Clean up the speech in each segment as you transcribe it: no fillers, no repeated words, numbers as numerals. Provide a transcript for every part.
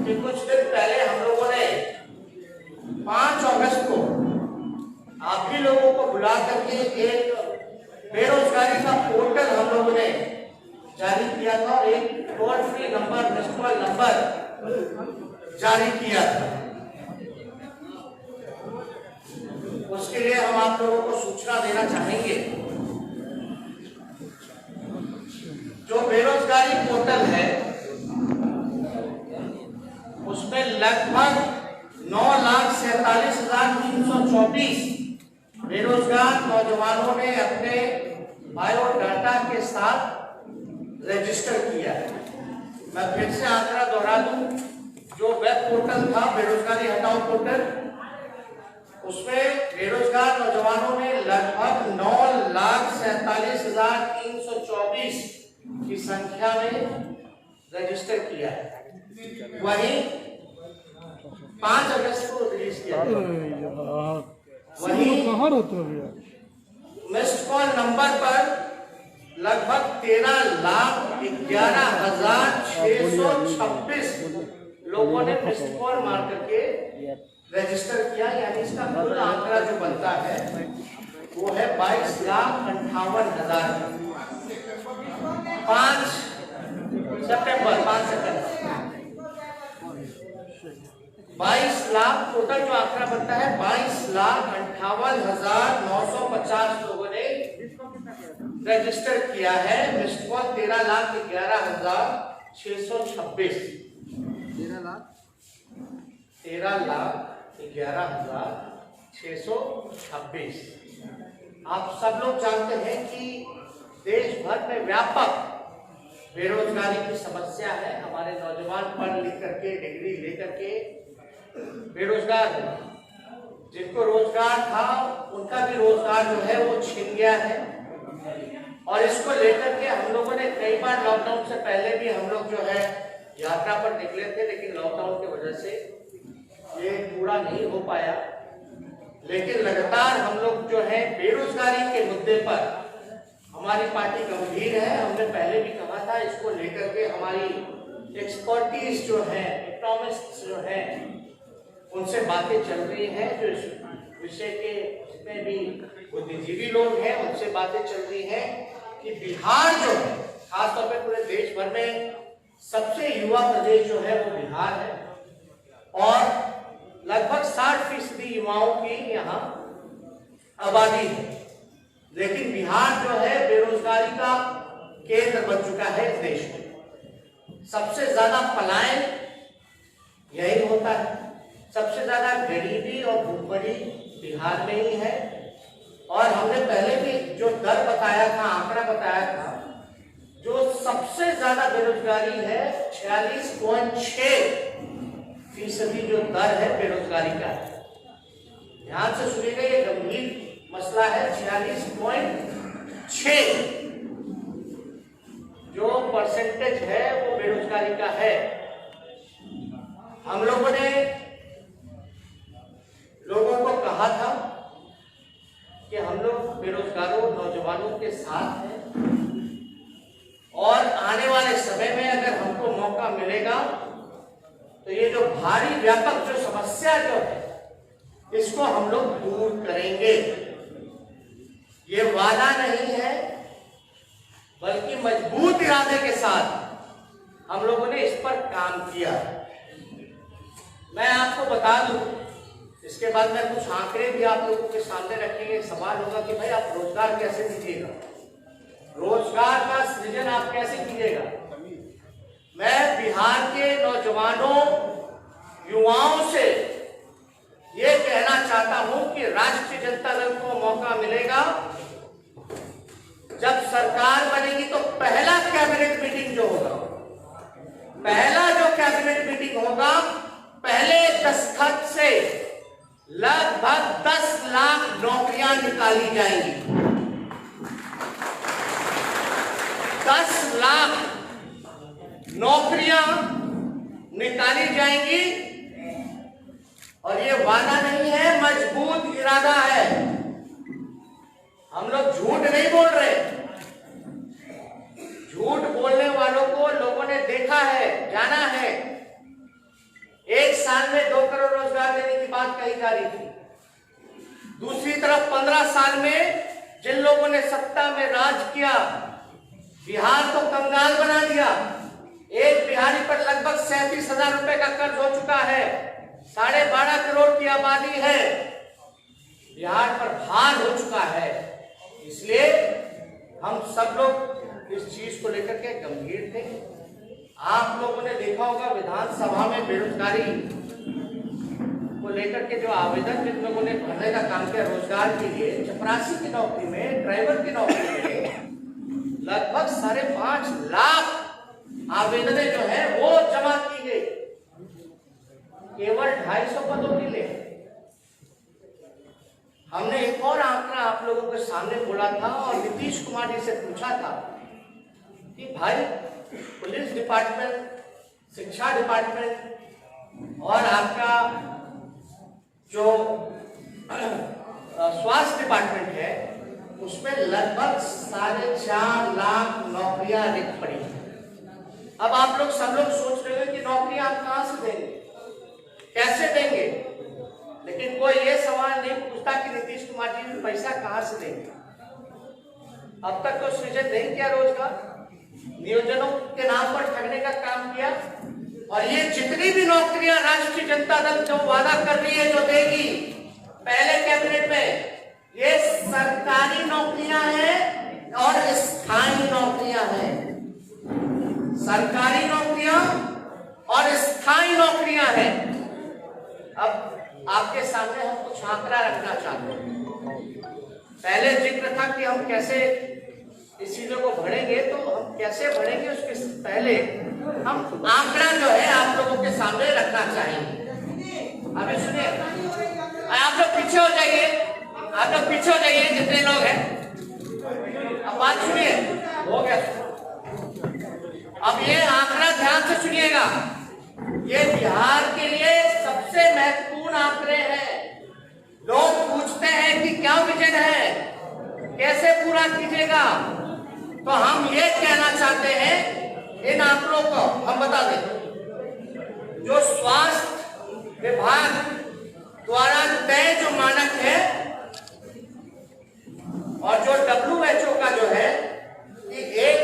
कि कुछ दिन पहले हम लोगों ने 5 अगस्त को आप ही लोगों को बुला करके एक बेरोजगारी का पोर्टल हम लोगों ने जारी किया था और एक toll free number, missed call number जारी किया था। उसके लिए हम आप लोगों को सूचना देना चाहेंगे। जो बेरोजगारी पोर्टल है उसमें लगभग 9,47,324 बेरोजगार नौजवानों ने अपने बायोडाटा के साथ रजिस्टर किया है। मैं फिर से आंकड़ा दोहरा दूं, जो वेब पोर्टल था बेरोजगारी हटाओ पोर्टल, उसमें बेरोजगार नौजवानों ने लगभग 9,47,324 की संख्या में रजिस्टर किया है। वहीं 5 अगस्त को रिलीज किया गया। वहीं मिस्ड कॉल नंबर पर लगभग 13,11,626 लोगों ने मिस्ड कॉल मार करके रजिस्टर किया। यानी इसका कुल आंकड़ा जो बनता है वो है 22,58,000। 5 सितंबर 22 लाख टोटल जो आंकड़ा बनता है 22,58,950 लोगों ने रजिस्टर किया है। Missed call 13,11,626 13,11,626। आप सब लोग जानते हैं कि देश भर में व्यापक बेरोजगारी की समस्या है। हमारे नौजवान पढ़ लिख करके डिग्री लेकर के बेरोजगार है। जिनको रोजगार था उनका भी रोजगार जो है वो छिन गया है। और इसको लेकर के हम लोगों ने कई बार लॉकडाउन से पहले भी हम लोग जो है यात्रा पर निकले थे, लेकिन लॉकडाउन की वजह से ये पूरा नहीं हो पाया। लेकिन लगातार हम लोग जो है बेरोजगारी के मुद्दे पर हमारी पार्टी गंभीर है। हमने पहले भी कहा था, इसको लेकर के हमारी एक्सपर्टीज जो है, इकोनॉमिस्ट जो है, उनसे बातें चल रही हैं। जो इस विषय के जितने भी बुद्धिजीवी लोग हैं उनसे बातें चल रही हैं कि बिहार जो है, खासतौर पे पूरे देश भर में सबसे युवा प्रदेश जो है वो बिहार है और लगभग 60% युवाओं की यहाँ आबादी है। लेकिन बिहार जो है बेरोजगारी का केंद्र बन चुका है इस देश में। सबसे ज्यादा पलायन यही होता है, सबसे ज्यादा गरीबी और भूखमरी बिहार में ही है। और हमने पहले भी जो दर बताया था, आंकड़ा बताया था, जो सबसे ज्यादा बेरोजगारी है 46.6% जो दर है बेरोजगारी का है। ध्यान से सुनिएगा, ये गंभीर मसला है। 46.6 जो परसेंटेज है वो बेरोजगारी का है। हम लोगों ने लोगों को कहा था कि हम लोग बेरोजगारों नौजवानों के साथ हैं और आने वाले समय में अगर हमको मौका मिलेगा तो ये जो भारी व्यापक जो समस्या जो है इसको हम लोग दूर करेंगे। ये वादा नहीं है बल्कि मजबूत इरादे के साथ हम लोगों ने इस पर काम किया। मैं आपको बता दूं, इसके बाद में कुछ आंकड़े भी आप लोगों के सामने रखेंगे। सवाल होगा कि भाई आप रोजगार कैसे दीजिएगा, रोजगार का सृजन आप कैसे कीजिएगा। मैं बिहार के नौजवानों युवाओं से ये कहना चाहता हूं कि राष्ट्रीय जनता दल को मौका मिलेगा, जब सरकार बनेगी तो पहला कैबिनेट मीटिंग जो होगा, पहला जो कैबिनेट मीटिंग होगा, पहले दस्तखत से लगभग 10 लाख नौकरियां निकाली जाएंगी। 10 लाख नौकरियां निकाली जाएंगी। और ये वादा नहीं है, मजबूत इरादा है। हम लोग झूठ नहीं बोल रहे। झूठ बोलने वालों को लोगों ने देखा है, जाना है। साल में 2 करोड़ रोजगार देने की बात कही जा रही थी। दूसरी तरफ 15 साल में जिन लोगों ने सत्ता में राज किया, बिहार को कंगाल बना दिया। एक बिहारी पर लगभग 37,000 रुपए का कर्ज हो चुका है। 12.5 करोड़ की आबादी है। बिहार पर भार हो चुका है। इसलिए हम सब लोग इस चीज को लेकर के गंभीर थे। आप लोगों ने देखा होगा विधानसभा में बेरोजगारी को लेकर के जो आवेदन जिन लोगों ने भरने का काम किया रोजगार के लिए, चपरासी की नौकरी में, ड्राइवर की नौकरी में लगभग 5.5 लाख आवेदनें जो है वो जमा की गई, केवल 250 पदों के लिए। हमने एक और आंकड़ा आप लोगों के सामने बोला था और नीतीश कुमार जी से पूछा था कि भाई पुलिस डिपार्टमेंट, शिक्षा डिपार्टमेंट और आपका जो स्वास्थ्य डिपार्टमेंट है उसमें लगभग 4.5 लाख नौकरियां रिक्त पड़ी हैं। अब आप लोग सब लोग सोच रहे हो कि नौकरियां आप कहां से देंगे, कैसे देंगे, लेकिन कोई ये सवाल नहीं पूछता कि नीतीश कुमार जी पैसा कहां से देंगे। अब तक तो सृजन नहीं किया रोजगार, नियोजनों के नाम पर ठगने का काम किया। और ये जितनी भी नौकरियां राष्ट्रीय जनता दल जो वादा कर रही है, जो देगी पहले कैबिनेट में, ये सरकारी नौकरियां हैं और स्थायी नौकरियां हैं। सरकारी नौकरियां और स्थायी नौकरियां हैं। अब आपके सामने हम कुछ आंकड़ा रखना चाहते हैं। पहले जिक्र था कि हम कैसे इस चीजों को बढ़ेंगे, तो हम कैसे बढ़ेंगे उसके पहले हम आंकड़ा जो है आप लोगों के सामने रखना चाहेंगे। अभी सुनिए, आप लोग पीछे हो जाइए, आप लोग पीछे हो जाइए जितने लोग हैं। अब बात सुनिए, हो गया। अब ये आंकड़ा ध्यान से सुनिएगा, ये बिहार के लिए सबसे महत्वपूर्ण आंकड़े हैं। लोग पूछते हैं कि क्या विजन है, कैसे पूरा कीजिएगा, तो हम ये कहना चाहते हैं इन आंकड़ों को हम बता दें। जो स्वास्थ्य विभाग द्वारा तय जो मानक है और जो WHO का जो है कि एक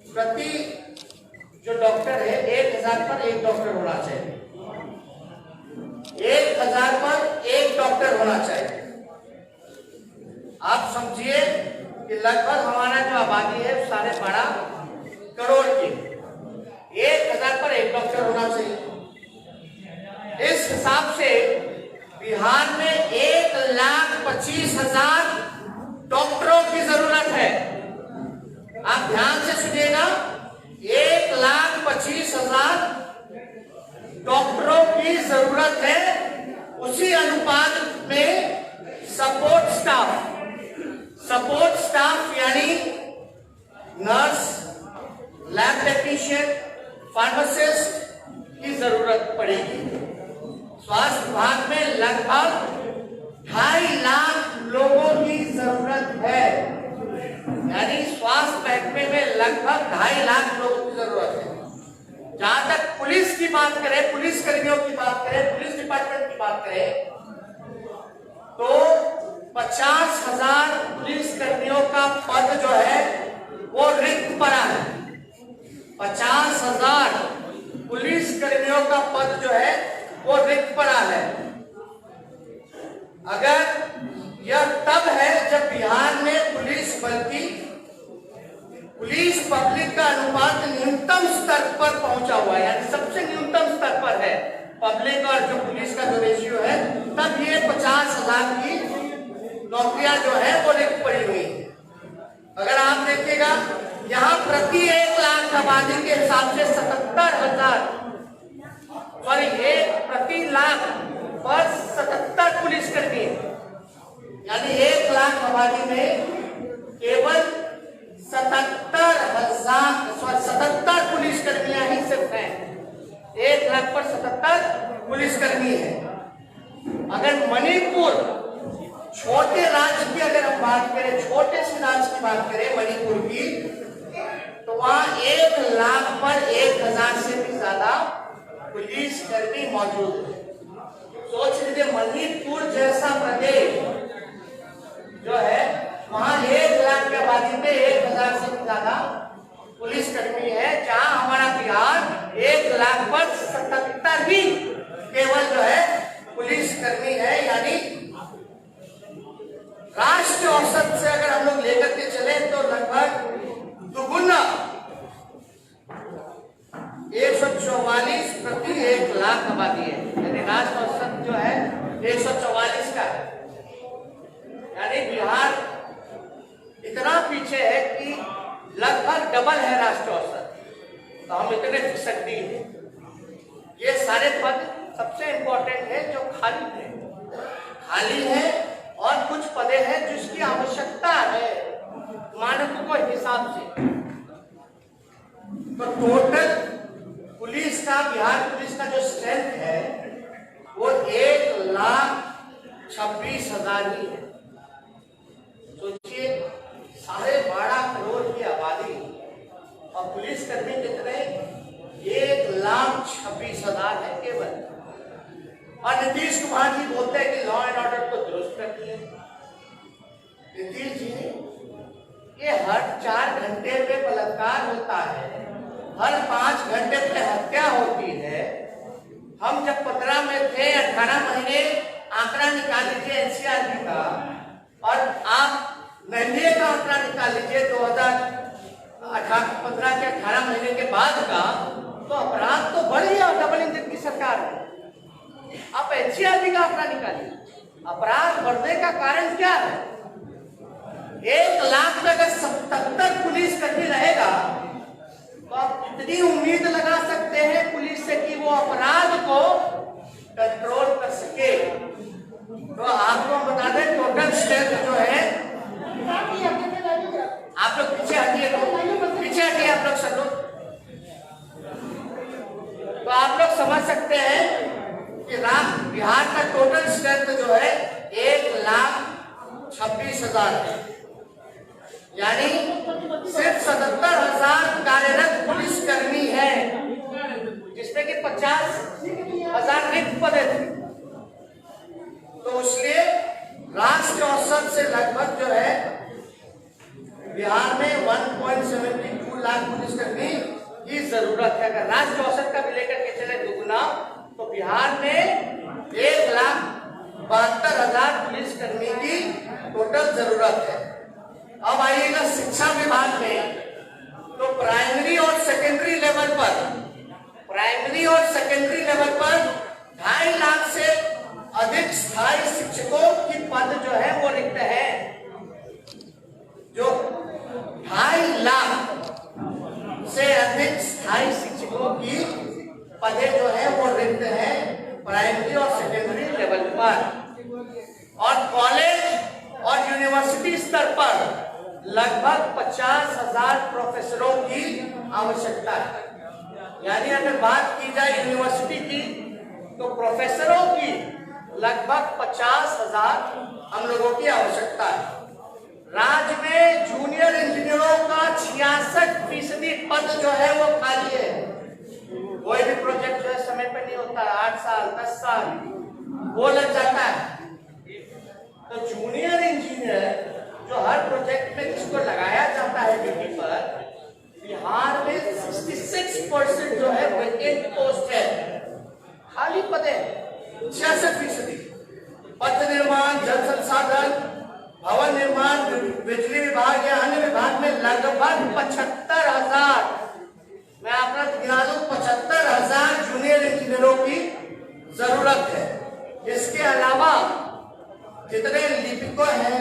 प्रति जो डॉक्टर है 1000 पर 1 डॉक्टर होना चाहिए, 1000 पर 1 डॉक्टर होना चाहिए। आप समझिए कि लगभग हमारा जो आबादी है 12.5 करोड़ की, 1000 पर 1 डॉक्टर होना चाहिए। इस हिसाब से बिहार में 1,25,000 डॉक्टरों की जरूरत है। आप ध्यान से सुनिएगा, 1,25,000 डॉक्टरों की जरूरत है। उसी अनुपात में सपोर्ट स्टाफ यानी नर्स, लैब टेक्नीशियन, फार्मासिस्ट की जरूरत पड़ेगी। स्वास्थ्य विभाग में लगभग 2.5 लाख लोगों की जरूरत है, यानी स्वास्थ्य महकमे में लगभग 2.5 लाख लोगों की जरूरत है। जहां तक पुलिस की बात करें, पुलिस कर्मियों की बात करें, पुलिस डिपार्टमेंट की बात करें, तो 50,000 पुलिस कर्मियों का पद जो है वो रिक्त पड़ा है। 50,000 पुलिस कर्मियों का पद जो है वो रिक्त पड़ा है। अगर यह तब है जब बिहार में पुलिस बल की पुलिस पब्लिक का अनुपात न्यूनतम स्तर पर पहुंचा हुआ है, यानी सबसे न्यूनतम स्तर पर है पब्लिक और जो पुलिस का जो रेशियो है, तब ये 50,000 की नौकरियां जो है वो रिक्त पड़ी हुई है। अगर आप देखिएगा यहाँ प्रति 1 लाख आबादी के हिसाब से 77,000 प्रति लाख पर 77 पुलिस कर्मी, यानी 1 लाख आबादी में केवल 77 पुलिस कर्मियां ही सिर्फ हैं। 1 लाख पर 77 पुलिस कर्मी है। अगर मणिपुर छोटे राज्य की अगर हम बात करें, छोटे से राज्य की बात करें मणिपुर की, तो वहां 1 लाख पर 1,000 से भी ज्यादा पुलिस कर्मी मौजूद है। सोच लीजिए मणिपुर जैसा प्रदेश जो है, वहां 1 लाख की आबादी में 1000 से ज्यादा पुलिस कर्मी है, जहां हमारा बिहार 1 लाख पर 77 ही केवल जो है पुलिस कर्मी है। यानी राष्ट्रीय औसत से अगर हम लोग लेकर के चले तो लगभग दुगुना 144 प्रति 1 लाख आबादी है। यानी राष्ट्रीय औसत जो है 144 का है। यानी बिहार इतना पीछे है कि लगभग डबल है राष्ट्रीय औसत। तो हम इतने फिसड्डी हैं। ये सारे पद सबसे इंपॉर्टेंट है जो खाली है और कुछ पदे हैं जिसकी आवश्यकता है मानकों के हिसाब से। तो टोटल पुलिस का, बिहार पुलिस का जो स्ट्रेंथ है वो 1,26,000 ही है। सोचिए 12.5 करोड़ की आबादी और पुलिस कर्मी कितने, 1,26,000 है केवल। और नीतीश कुमार जी बोलते हैं कि लॉ एंड ऑर्डर को दुरुस्त कर दिए। नीतीश जी, ये हर 4 घंटे पे बलात्कार होता है, हर 5 घंटे पे हत्या होती है। हम जब 15 में थे, 18 महीने आंकड़ा निकाल लीजिए एनसीआरबी का, और आप एनडीए का आंकड़ा निकाल लीजिए 2015 के 18 महीने के बाद का, तो अपराध तो बढ़ गया। डबल इंजन की सरकार है। आप एनसीआरबी का आंकड़ा निकालिए, अपराध बढ़ने का कारण क्या है? 1 लाख में अगर 77 पुलिस कर्मी रहेगा तो आप कितनी उम्मीद लगा सकते हैं पुलिस से कि वो अपराध को कंट्रोल कर सके? तो आपको बता दें टोटल स्ट्रेंथ जो है, आप लोग पीछे हटिए, आप लोग सब लोग। तो आप लोग समझ सकते हैं कि बिहार का टोटल स्ट्रेंथ जो है 1,26,000 है। यानी सिर्फ 77,000 कार्यरत पुलिस कर्मी है, जिसमें कि 50,000 रिक्त पद थे। तो इसलिए राष्ट्रीय औसत से लगभग जो है बिहार में 1.72 लाख पुलिस कर्मी की जरूरत है। अगर राष्ट्रीय औसत का भी लेकर के चले दुगुना, तो बिहार में 1,72,000 पुलिस कर्मी की टोटल जरूरत है। अब आइएगा शिक्षा विभाग में, तो प्राइमरी और सेकेंडरी लेवल पर 2.5 लाख से अधिक स्थायी शिक्षकों की पद जो है वो रिक्त है। जो 2.5 लाख से अधिक स्थायी शिक्षकों की पदे जो है वो रिक्त है प्राइमरी और सेकेंडरी लेवल पर। और कॉलेज और यूनिवर्सिटी स्तर पर लगभग 50,000 प्रोफेसरों की आवश्यकता है। यानी अगर बात की जाए यूनिवर्सिटी की, तो प्रोफेसरों की लगभग 50,000 हम लोगों की आवश्यकता है। राज्य में जूनियर इंजीनियरों का 66% पद जो है वो खाली है। कोई भी प्रोजेक्ट जो है समय पे नहीं होता, 8 साल 10 साल वो लग जाता है। तो जूनियर इंजीनियर जो हर प्रोजेक्ट में जिसको लगाया जाता है ड्यूटी पर, बिहार में 66% जो है वैकेंट पोस्ट है, खाली पद है 66%। पथ निर्माण, जल संसाधन, भवन निर्माण, बिजली विभाग या अन्य विभाग में लगभग 75,000, मैं आपका गिना दूं, 75,000 जूनियर इंजीनियरों की जरूरत है। इसके अलावा जितने लिपिकों हैं,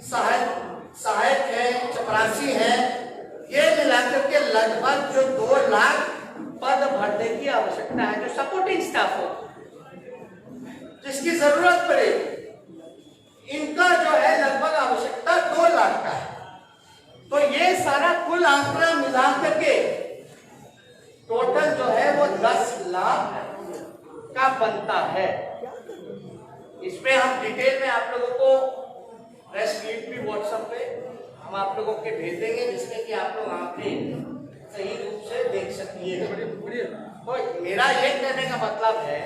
सहायक हैं, चपरासी हैं, ये मिलाकर के लगभग जो 2 लाख पद भरने की आवश्यकता है, जो सपोर्टिंग स्टाफ हो, जिसकी जरूरत पड़े, इनका जो है लगभग आवश्यकता 2 लाख का है। तो ये सारा कुल आंकड़ा मिला करके टोटल जो है वो 10 लाख का बनता है। इसमें हम डिटेल में आप लोगों को प्रेस क्लिप भी व्हाट्सएप पे हम आप लोगों के भेज देंगे, जिसमें कि आप लोग आंकड़े सही रूप से देख सकिए। तो मेरा ये कहने का मतलब है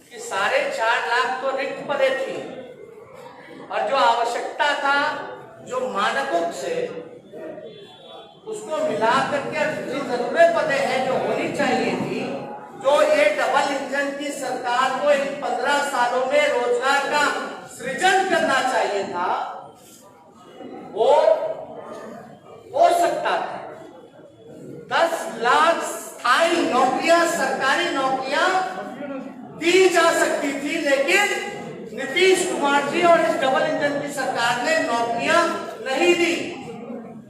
कि 4.5 लाख तो रिक्त पदे थी और जो आवश्यकता था, जो मानकों से उसको मिला करके जितनी जरूरत पदे हैं जो होनी चाहिए थी, जो ये डबल इंजन की सरकार को इन 15 सालों में रोजगार का सृजन करना चाहिए था, वो हो सकता था। 10 लाख स्थायी नौकरियां, सरकारी नौकरियां दी जा सकती थी, लेकिन नीतीश कुमार जी और इस डबल इंजन की सरकार ने नौकरियां नहीं दी।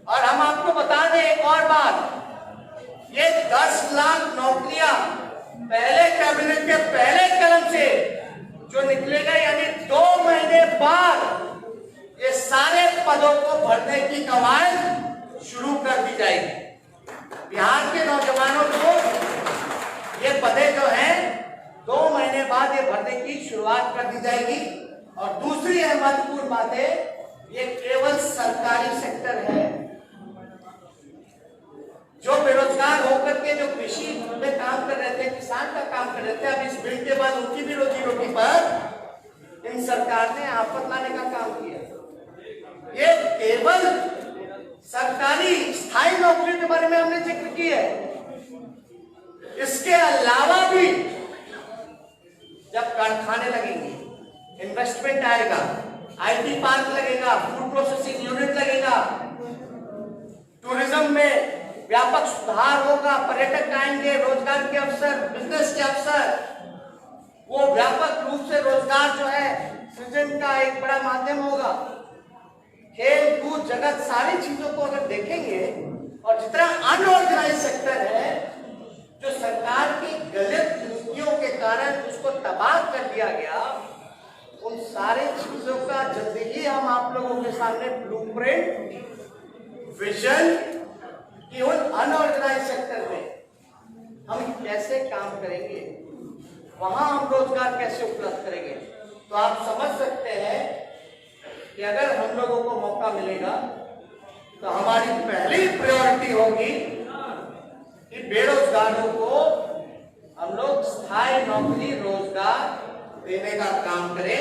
और हम आपको बता दें एक और बात, ये 10 लाख नौकरियां पहले कैबिनेट के पहले कलम से जो निकलेगा, यानी 2 महीने बाद ये सारे पदों को भरने की कवायद शुरू कर दी जाएगी। बिहार के नौजवानों को ये पदे जो हैं 2 महीने बाद ये भरने की शुरुआत कर दी जाएगी। और दूसरी महत्वपूर्ण बात है, ये केवल सरकारी सेक्टर है। जो बेरोजगार होकर के जो कृषि में काम कर रहे थे, किसान का काम कर रहे थे, अब इस बिल के बाद उनकी भी रोजी रोटी पर इन सरकार ने आफत लाने का काम किया। ये केवल सरकारी स्थायी नौकरी के बारे में हमने जिक्र की है। इसके अलावा भी जब कारखाने लगेंगे, इन्वेस्टमेंट आएगा, आईटी पार्क लगेगा, फूड प्रोसेसिंग यूनिट लगेगा, टूरिज्म में व्यापक सुधार होगा, पर्यटक आएंगे, रोजगार के अवसर, बिजनेस के अवसर, वो व्यापक रूप से रोजगार जो है सृजन का एक बड़ा माध्यम होगा। खेल कूद जगत सारी चीजों को अगर देखेंगे, और जितना अनऑर्गेनाइज सेक्टर है जो सरकार की गलत नीतियों के कारण उसको तबाह कर दिया गया, उन सारे चीजों का जल्दी ही हम आप लोगों के सामने ब्लूप्रिंट, विजन कि उन अनऑर्गेनाइज सेक्टर में हम कैसे काम करेंगे, वहां हम रोजगार कैसे उपलब्ध करेंगे। तो आप समझ सकते हैं कि अगर हम लोगों को मौका मिलेगा तो हमारी पहली प्रायोरिटी होगी कि बेरोजगारों को हम लोग स्थायी नौकरी, रोजगार देने का काम करें,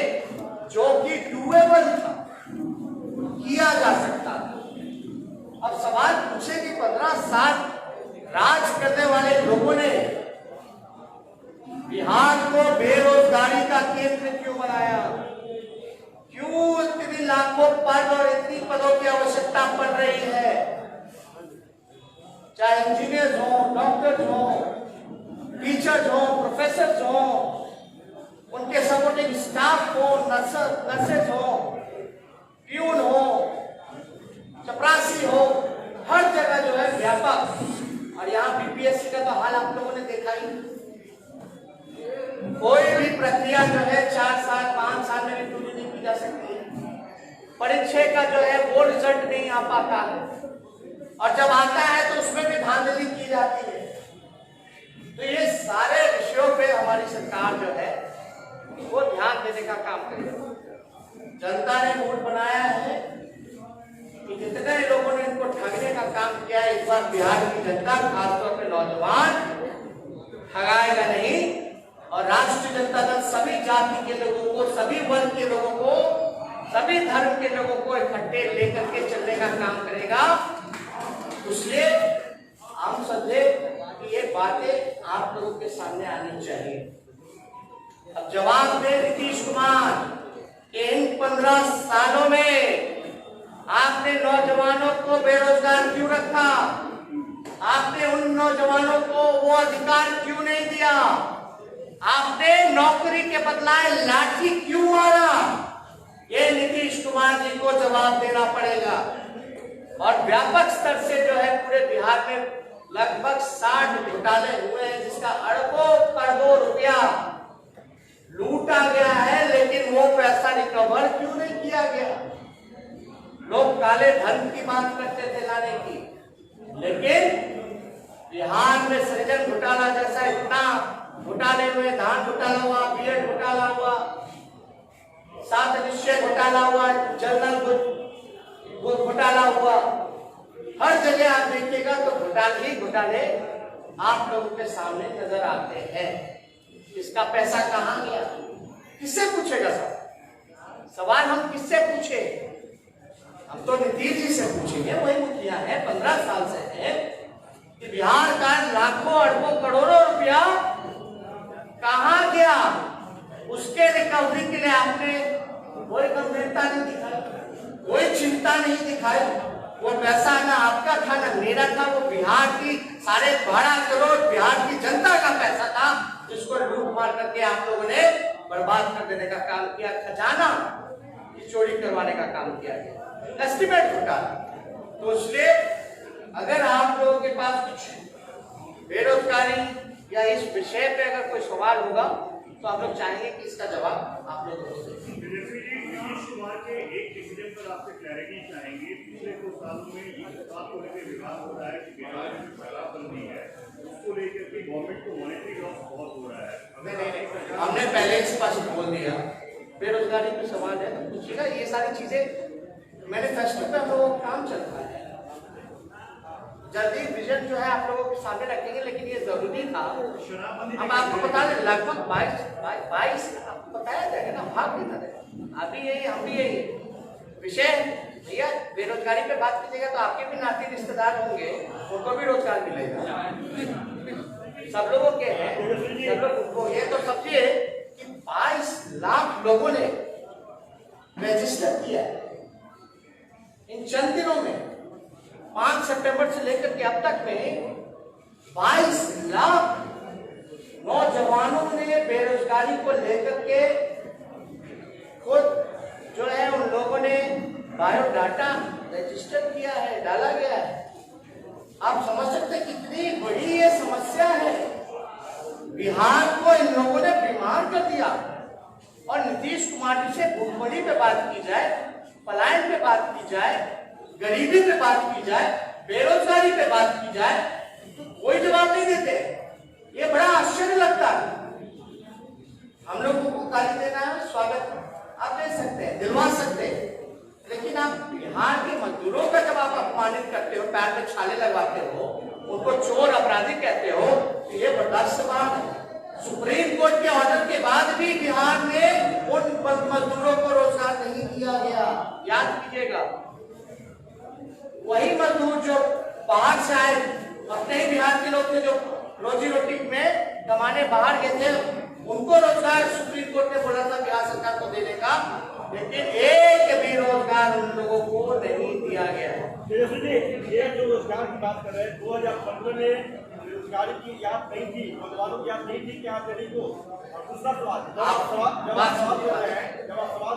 जो कि डूएबल था, किया जा सकता था। अब सवाल पूछे कि 15 साल राज करने वाले लोगों ने बिहार को बेरोजगारी का केंद्र क्यों बनाया? क्यों इतनी लाखों पद और इतनी पदों की आवश्यकता पड़ रही है? चाहे इंजीनियर्स हो, डॉक्टर्स हो, टीचर्स हो, प्रोफेसर्स हो, उनके सपोर्टिंग स्टाफ हो, नर्सेस हो, प्यून हो, चपरासी हो, हर जगह जो है व्यापक। और यहाँ बीपीएससी का तो हाल आप लोगों ने देखा ही। कोई भी प्रक्रिया जो है 4 साल 5 साल में भी पूरी नहीं की जा सकती है। परीक्षा का जो है वो रिजल्ट नहीं आ पाता है, और जब आता है तो उसमें भी धांधली की जाती है। तो ये सारे विषयों पे हमारी सरकार जो है वो ध्यान देने का काम करेगी। जनता ने वोट बनाया है कि जितने लोगों ने इनको ठगने का काम किया है, इस बार बिहार की जनता, खासतौर पे नौजवान, ठगाएगा नहीं। और राष्ट्रीय जनता दल सभी जाति के लोगों को, सभी वर्ग के लोगों को, सभी धर्म के लोगों को इकट्ठे लेकर के चलने का काम करेगा। इसलिए हम समझे कि ये बातें आप लोगों के सामने आनी चाहिए। अब जवाब दे नीतीश कुमार, इन 15 सालों में आपने नौजवानों को बेरोजगार क्यों रखा? आपने उन नौजवानों को वो अधिकार क्यों नहीं दिया? आपने नौकरी के बदलाए लाठी क्यों मारा? ये नीतीश कुमार जी को जवाब देना पड़ेगा। और व्यापक स्तर से जो है पूरे बिहार में लगभग 60 घोटाले हुए हैं, जिसका अरबों करोड़ों रुपया लूटा गया है, लेकिन वो पैसा रिकवर क्यों नहीं किया गया? लोग काले धन की बात करते थे लाने की, लेकिन बिहार में सृजन घोटाला जैसा इतना घोटाले हुए, धान घोटाला हुआ, बीएड घोटाला हुआ, 7 निश्चय घोटाला हुआ, जनरल घोटाला हुआ, हर जगह आप देखिएगा तो घोटाले ही घोटाले आप लोगों के सामने नजर आते हैं। इसका पैसा कहाँ गया, किससे पूछेगा सवाल हम किससे पूछे? हम तो नीतीश जी से पूछेंगे, वही मुखिया है, 15 साल से है कि बिहार का लाखों अरबों करोड़ों रुपया कहाँ गया, उसके रिकवरी के लिए आपने कोई गंभीरता नहीं दिखाई, कोई चिंता नहीं दिखाई। वो पैसा ना आपका था ना मेरा था, वो बिहार की 12.5 करोड़ बिहार की जनता का पैसा था, जिसको लूट मार करके आप लोगों ने बर्बाद कर देने का काम किया, खजाना की चोरी करवाने का काम किया गया, एस्टिमेट घोटाला। तो इसलिए अगर आप लोगों के पास कुछ बेरोजगारी या इस विषय पे अगर कोई सवाल होगा तो आप लोग चाहेंगे कि इसका जवाब आप लोग नीतीश कुमार के एक डिसीजन पर आपसे क्लैरिटी चाहेंगे। पिछले 2 सालों में ये बात को लेकर विवाद हो रहा है कि बिहार में शराबबंदी है, उसको लेकर के गवर्नमेंट को मॉनेटरी लॉस बहुत हो रहा है। हमने पहले स्पष्ट बोल दिया, बेरोजगारी पे सवाल है तो पूछिएगा, ये सारी चीजें मैनिफेस्टो पे हम लोगों का काम चल रहा है। जल्दी विजन जो है आप लोगों के सामने रखेंगे, लेकिन ये जरूरी था। हम आपको बता दें लगभग 22 आपको बताया जाएगा ना, भाग नहीं था अभी यही हम भी यही विषय भैया बेरोजगारी पे बात कीजिएगा तो आपके भी नाती रिश्तेदार होंगे, उनको भी रोजगार मिलेगा, सब लोगों के हैं, सब लोग को ये तो समझिए कि 22 लाख लोगों ने रजिस्टर किया इन चंद दिनों में। 5 सितंबर से लेकर के अब तक में 22 लाख नौजवानों ने बेरोजगारी को लेकर के खुद जो है उन लोगों ने बायोडाटा रजिस्टर किया है, डाला गया है। आप समझ सकते हैं कितनी बड़ी ये समस्या है। बिहार को इन लोगों ने बीमार कर दिया। और नीतीश कुमार जी से भूखमरी पे बात की जाए, पलायन पे बात की जाए, गरीबी पे बात की जाए, बेरोजगारी पे बात की जाए तो कोई जवाब नहीं देते। ये बड़ा आश्चर्य लगता है। हम लोगों को गाली देना है, स्वागत आप दे सकते हैं, दिलवा सकते हैं, लेकिन आप बिहार के मजदूरों का जब आप अपमानित करते हो, पैर में छाले लगवाते हो, उनको चोर अपराधी कहते हो, तो ये बर्दाश्त बात है। सुप्रीम कोर्ट के ऑर्डर के बाद भी बिहार में उन मजदूरों को रोजगार नहीं दिया गया। याद कीजिएगा, वही मजदूर जो बाहर से आए, अपने ही बिहार के लोग थे जो रोजी रोटी में कमाने बाहर गए थे, उनको रोजगार सुप्रीम कोर्ट ने बोला था बिहार सरकार को देने का, लेकिन एक भी रोजगार उन लोगों को नहीं दिया गया। ये जो रोजगार की बात कर रहे हैं, 2015 में बेरोजगारी की याद नहीं थी, नौजवानों की याद नहीं थी कि आप देने को। और दूसरा सवाल, जब आप सवाल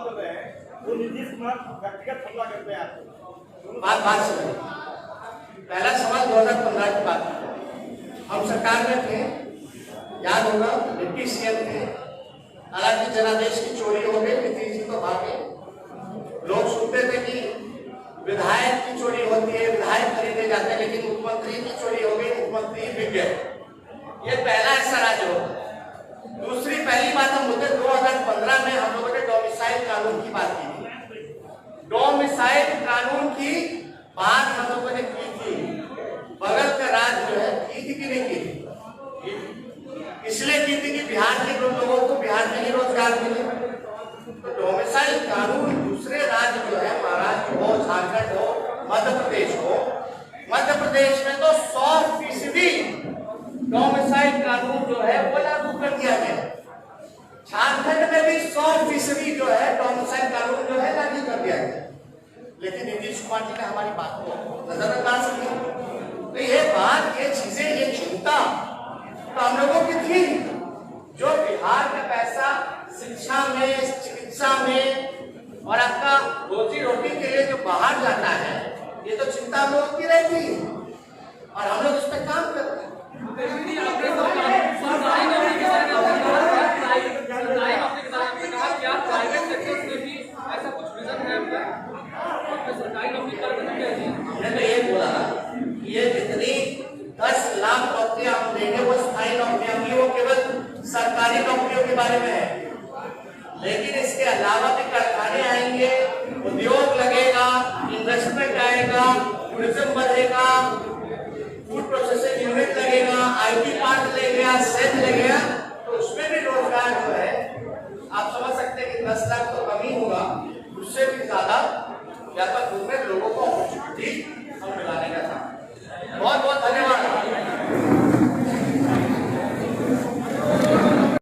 कर रहे हैं तो नीतीश कुमार व्यक्तिगत हमला करते हैं आपको। बात सुनिए, पहला सवाल 2015 की बात है। हम सरकार में थे, याद होगा, डिप्टी सीएम थे, हालांकि जनादेश की चोरी हो गई, नीतीश जी तो भागे। लोग सुनते थे कि विधायक की चोरी होती है, विधायक खरीदे जाते हैं, लेकिन मुख्यमंत्री की चोरी हो गई, मुख्यमंत्री बिक गए। ये पहला ऐसा राज्य होगा। दूसरी पहली बात हम होते 2015 में हम लोगों ने डोमिसाइल कानून की बात की थी। डोमिसाइल कानून की बात हम लोगों ने की थी। बगल का राज्य जो है की थी कि नहीं की, इसलिए की थी कि बिहार के लोगों को बिहार में ही रोजगार मिले। तो डोमिसाइल कानून दूसरे राज्य जो है, महाराष्ट्र हो, झारखंड हो, मध्य प्रदेश हो, मध्य प्रदेश में तो 100% डोमिसाइल कानून जो है वो लागू कर दिया गया। झारखंड में भी 100% जो है डोमिसाइल कानून जो है लागू कर दिया गया, लेकिन नीतीश कुमार जी ने हमारी बात को नजरअंदाज किया। तो ये बात, ये चीजें, ये चिंता तो हम लोगों की थी। जो बिहार का पैसा शिक्षा में, चिकित्सा में और आपका रोजी रोटी के लिए जो बाहर जाता है, ये तो चिंता हम लोगों की रहती और हम लोग इस पर काम करते हैं। मैंने तो ये बोला, ये जितनी 10 लाख नौकरियां हम देंगे वो स्थायी नौकरियां होंगी, वो केवल सरकारी नौकरियों के बारे में है। लेकिन इसके अलावा भी कारखाने आएंगे, उद्योग लगेगा, इन्वेस्टमेंट आएगा, टूरिज्म बढ़ेगा, फूड प्रोसेसिंग यूनिट लगेगा, सेल लगेगा तो उसमें भी रोजगार जो है आप समझ सकते हैं कि 10 लाख तो कम ही होगा, उससे भी ज्यादा व्यापक रूप में लोगों को अपॉर्चुनिटी हम